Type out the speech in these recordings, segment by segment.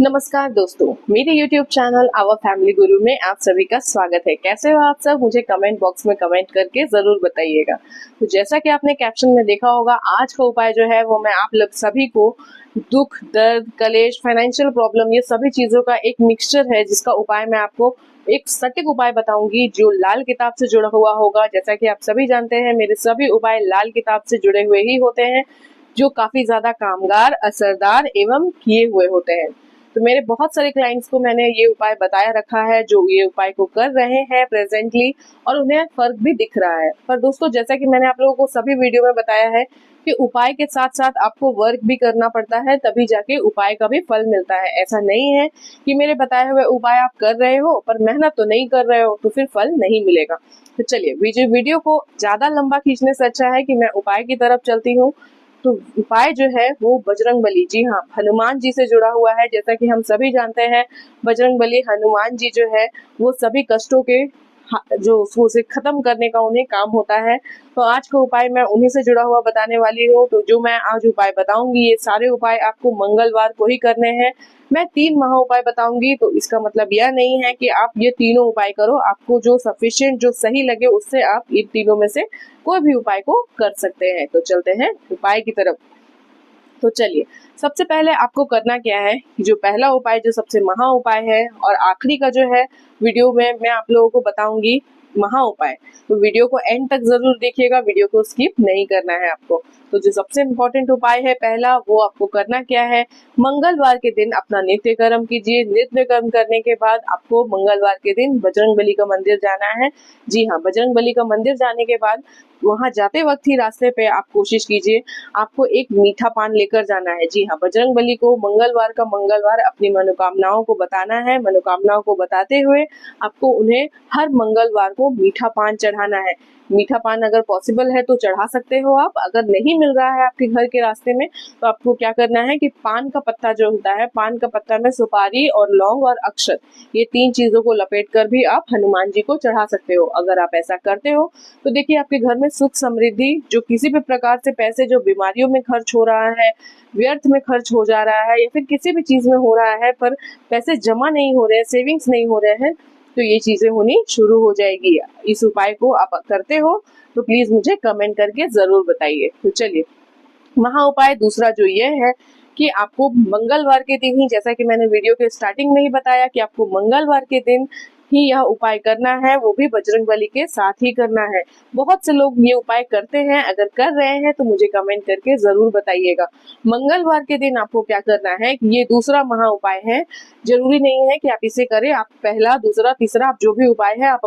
नमस्कार दोस्तों, मेरे YouTube चैनल आवर फैमिली गुरु में आप सभी का स्वागत है। कैसे हो आप सब? मुझे कमेंट बॉक्स में कमेंट करके जरूर बताइएगा। तो जैसा कि आपने कैप्शन में देखा होगा, आज का उपाय जो है वो मैं आप लोग सभी को दुख, दर्द, कलेश, फाइनेंशियल प्रॉब्लम, ये सभी चीजों का एक मिक्सचर है जिसका उपाय मैं आपको एक सटीक उपाय बताऊंगी जो लाल किताब से जुड़ा हुआ होगा। जैसा कि आप सभी जानते हैं, मेरे सभी उपाय लाल किताब से जुड़े हुए ही होते हैं, जो काफी ज्यादा कामगार, असरदार एवं किए हुए होते हैं। तो मेरे बहुत सारे क्लाइंट्स को मैंने ये उपाय बताया रखा है, जो ये उपाय को कर रहे हैं प्रेजेंटली, और उन्हें फर्क भी दिख रहा है। पर दोस्तों, जैसा कि मैंने आप लोगों को सभी वीडियो में बताया है कि उपाय के साथ साथ आपको वर्क भी करना पड़ता है, तभी जाके उपाय का भी फल मिलता है। ऐसा नहीं है कि मेरे बताए हुए उपाय आप कर रहे हो पर मेहनत तो नहीं कर रहे हो तो फिर फल नहीं मिलेगा। तो चलिए, वीडियो को ज्यादा लंबा खींचने से अच्छा है कि मैं उपाय की तरफ चलती हूँ। तो उपाय जो है वो बजरंगबली, जी हाँ, हनुमान जी से जुड़ा हुआ है। जैसा कि हम सभी जानते हैं, बजरंगबली हनुमान जी जो है वो सभी कष्टों के जो उसे खत्म करने का उन्हें काम होता है। तो आज का उपाय मैं उन्हीं से जुड़ा हुआ बताने वाली हूँ। तो जो मैं आज उपाय बताऊंगी, ये सारे उपाय आपको मंगलवार को ही करने हैं। मैं 3 महा उपाय बताऊंगी, तो इसका मतलब यह नहीं है कि आप ये तीनों उपाय करो। आपको जो सफिशिएंट, जो सही लगे, उससे आप इन तीनों में से कोई भी उपाय को कर सकते हैं। तो चलते हैं उपाय की तरफ। तो चलिए, सबसे पहले आपको करना क्या है, जो पहला उपाय, जो सबसे महा उपाय है और आखिरी का जो है वीडियो में मैं आप लोगों को बताऊंगी महा उपाय। तो वीडियो को एंड तक जरूर देखिएगा, वीडियो को स्किप नहीं करना है आपको। तो जो सबसे इम्पोर्टेंट उपाय है पहला, वो आपको करना क्या है, मंगलवार के दिन अपना नित्य कर्म कीजिए। नित्य कर्म करने के बाद आपको मंगलवार के दिन बजरंगबली का मंदिर जाना है। जी हाँ, बजरंगबली का मंदिर जाने के बाद वहां जाते वक्त ही रास्ते पे आप कोशिश कीजिए, आपको एक मीठा पान लेकर जाना है। जी हाँ, बजरंगबली को मंगलवार का मंगलवार अपनी मनोकामनाओं को बताना है। मनोकामनाओं को बताते हुए आपको उन्हें हर मंगलवार को मीठा पान चढ़ाना है। मीठा पान अगर पॉसिबल है तो चढ़ा सकते हो आप। अगर नहीं मिल रहा है आपके घर के रास्ते में, तो आपको क्या करना है कि पान का पत्ता जो होता है, पान का पत्ता में सुपारी और लौंग और अक्षत, ये 3 चीजों को लपेट कर भी आप हनुमान जी को चढ़ा सकते हो। अगर आप ऐसा करते हो तो देखिए, आपके घर में सुख समृद्धि, जो किसी भी प्रकार से पैसे जो बीमारियों में खर्च हो रहा है, व्यर्थ में खर्च हो जा रहा है, या फिर किसी भी चीज में हो रहा है पर पैसे जमा नहीं हो रहे हैं, सेविंग्स नहीं हो रहे हैं, तो ये चीजें होनी शुरू हो जाएगी। इस उपाय को आप करते हो तो प्लीज मुझे कमेंट करके जरूर बताइए। तो चलिए, महा उपाय दूसरा जो ये है कि आपको मंगलवार के दिन ही, जैसा कि मैंने वीडियो के स्टार्टिंग में ही बताया, कि आपको मंगलवार के दिन ही यह उपाय करना है, वो भी बजरंगबली के साथ ही करना है। बहुत से लोग ये उपाय करते हैं, अगर कर रहे हैं तो मुझे कमेंट करके जरूर बताइएगा। मंगलवार के दिन आपको क्या करना है, ये दूसरा महा उपाय है। जरूरी नहीं है कि आप इसे करें, आप पहला, दूसरा, तीसरा, आप जो भी उपाय है आप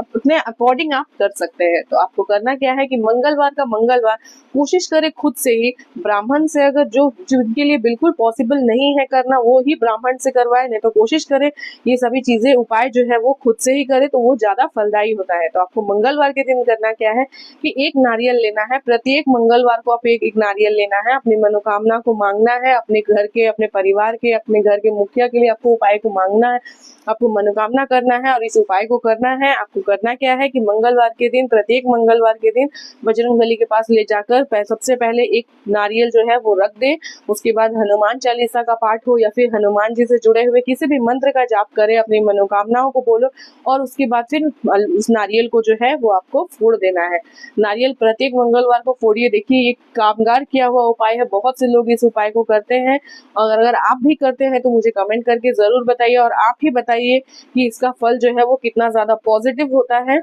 अपने अकॉर्डिंग आप कर सकते हैं। तो आपको करना क्या है कि मंगलवार का मंगलवार कोशिश करें खुद से ही, ब्राह्मण से, अगर जो जिनके लिए बिल्कुल पॉसिबल नहीं है करना, वो ही ब्राह्मण से करवाए, नहीं तो कोशिश करें ये सभी चीजें, उपाय जो है वो खुद से ही करें, तो वो ज्यादा फलदायी होता है। तो आपको मंगलवार के दिन करना क्या है कि एक नारियल लेना है। प्रत्येक मंगलवार को आप एक नारियल लेना है, अपनी मनोकामना को मांगना है, अपने घर के, अपने परिवार के, अपने घर के मुखिया के लिए आपको उपाय को मांगना है, आपको मनोकामना करना है और इस उपाय को करना है। आपको करना क्या है कि मंगलवार के दिन, प्रत्येक मंगलवार के दिन बजरंगबली के पास ले जाकर सबसे पहले एक नारियल जो है वो रख दे। उसके बाद हनुमान चालीसा का पाठ हो या फिर हनुमान जी से जुड़े हुए किसी भी मंत्र का जाप करें, अपनी मनोकामनाओं को बोलो, और उसके बाद फिर उस नारियल को जो है वो आपको फोड़ देना है। नारियल प्रत्येक मंगलवार को फोड़िए। देखिए, ये कामगार किया हुआ उपाय है, बहुत से लोग इस उपाय को करते हैं, और अगर आप भी करते हैं तो मुझे कमेंट करके जरूर बताइए, और आप ही बताइए कि इसका फल जो है वो कितना ज्यादा पॉजिटिव होता है।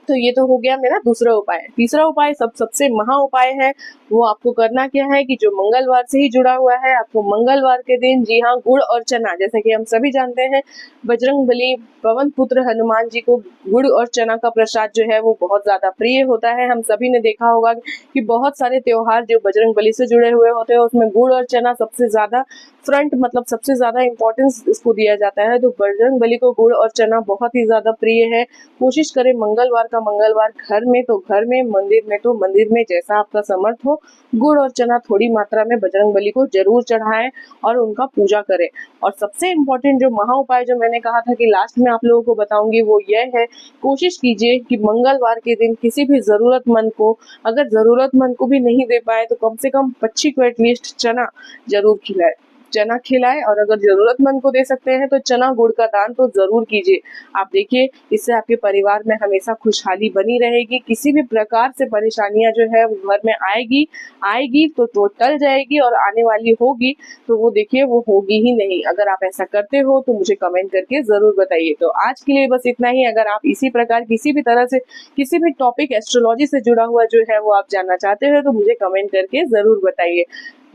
तो ये तो हो गया मेरा दूसरा उपाय। तीसरा उपाय सबसे महा उपाय है, वो आपको करना क्या है कि जो मंगलवार से ही जुड़ा हुआ है, आपको मंगलवार के दिन, जी हाँ, गुड़ और चना, जैसे कि हम सभी जानते हैं बजरंगबली, पवन पुत्र हनुमान जी को गुड़ और चना का प्रसाद जो है वो बहुत ज्यादा प्रिय होता है। हम सभी ने देखा होगा कि बहुत सारे त्योहार जो बजरंगबली से जुड़े हुए होते हैं, उसमें गुड़ और चना सबसे ज्यादा फ्रंट, मतलब सबसे ज्यादा इंपॉर्टेंस इसको दिया जाता है। तो बजरंगबली को गुड़ और चना बहुत ही ज्यादा प्रिय है। कोशिश करें मंगलवार का मंगलवार घर में तो घर में, मंदिर में तो मंदिर में, जैसा आपका समर्थ हो, गुड़ और चना थोड़ी मात्रा में बजरंगबली को जरूर चढ़ाएं और उनका पूजा करें। और सबसे इम्पोर्टेंट जो महा उपाय जो मैंने कहा था कि लास्ट में आप लोगों को बताऊंगी, वो यह है, कोशिश कीजिए कि मंगलवार के दिन किसी भी जरूरतमंद को, अगर जरूरतमंद को भी नहीं दे पाए तो कम से कम 25 को एटलीस्ट चना जरूर खिलाए। चना खिलाएं, और अगर जरूरतमंद को दे सकते हैं तो चना गुड़ का दान तो जरूर कीजिए। आप देखिए, इससे आपके परिवार में हमेशा खुशहाली बनी रहेगी। किसी भी प्रकार से परेशानियां जो है वो घर में आएगी तो टल जाएगी, और आने वाली होगी तो वो देखिए वो होगी ही नहीं। अगर आप ऐसा करते हो तो मुझे कमेंट करके जरूर बताइए। तो आज के लिए बस इतना ही। अगर आप इसी प्रकार किसी भी तरह से किसी भी टॉपिक एस्ट्रोलॉजी से जुड़ा हुआ जो है वो आप जानना चाहते हो तो मुझे कमेंट करके जरूर बताइए।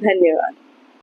धन्यवाद।